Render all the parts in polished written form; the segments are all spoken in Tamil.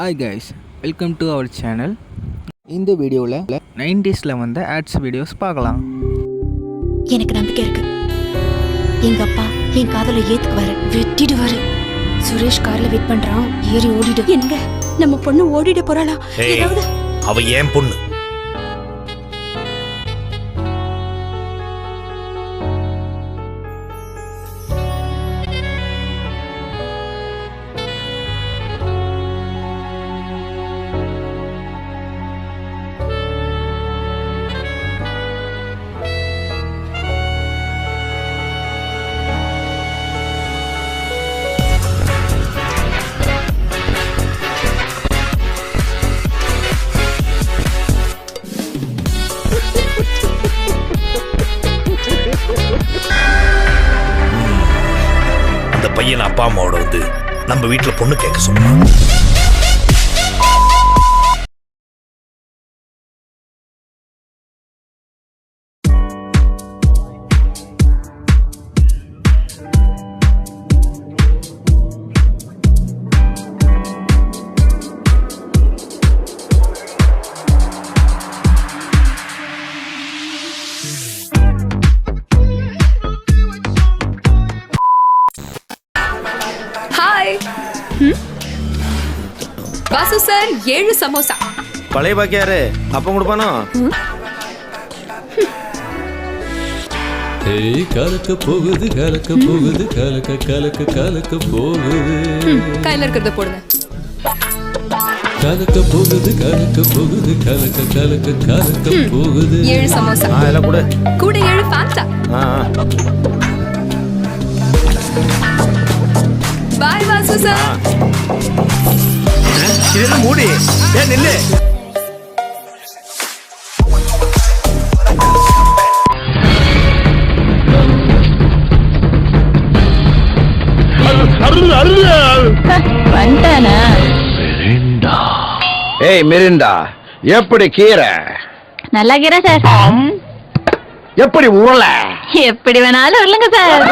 Hi guys, welcome to our channel. இந்த வீடியோவில் 90s வந்த ஆட்ஸ் வீடியோஸ் பார்க்கலாம். எனக்கு நம்பிக்கை இருக்கு. எங்க அப்பா என் காதலை ஏத்துக்குவாரு, வெட்டிடுவாரு. சுரேஷ் கார்ல வெயிட் பண்றான், ஏறி ஓடிடு. எங்க நம்ம பொண்ணு ஓடிட போறாளா? ஏதாவது அவ ஏன் பொண்ணு. பையன் அப்பா அம்மாவோட வந்து நம்ம வீட்டுல பொண்ணு கேட்க சொன்னான். வாசு சார் 7 சமோசா. பழைய பாக்கியாரு அப்ப கொடுப்பானோ? ஏய் கலக்க போகுது கலக்க போகுது கலக்க கலக்க கலக்க போகுது. கையில இருக்கிறத போடுங்க. கலக்க போகுது கலக்க போகுது கலக்க கலக்க கலக்க போகுது. 7 சமோசா. எல்லாம் கூட கூட 7 ஃபேண்டா. பாய் வாசு சார். இதெல்லாம் மூடி ஏன் நில்லு. ஏய் மிரிண்டா, எப்படி கீரை? நல்லா கீரை சார். எப்படி உருள? எப்படி வேணாலும் இல்லைங்க sir.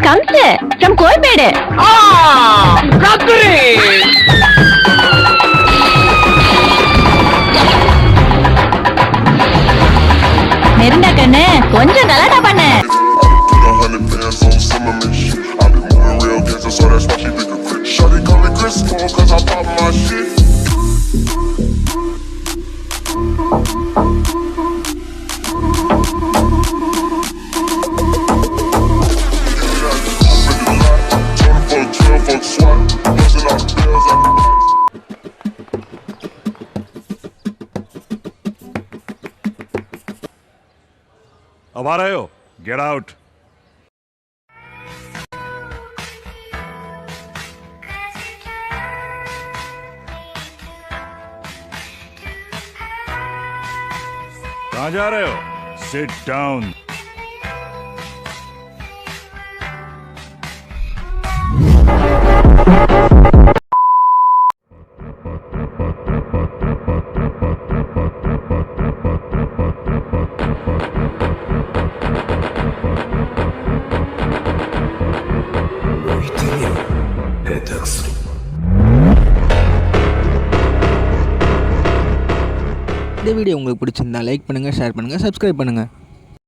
Comes from Koyambedu. Mirinda கண்ணு கொஞ்சம் கலாட்டா பண்ணு. अब आ रहे हो? Get out. कहाँ जा रहे हो? Sit down. இந்த வீடியோ உங்களுக்கு பிடிச்சிருந்தா லைக் பண்ணுங்கள், ஷேர் பண்ணுங்கள், சப்ஸ்கிரைப் பண்ணுங்கள்.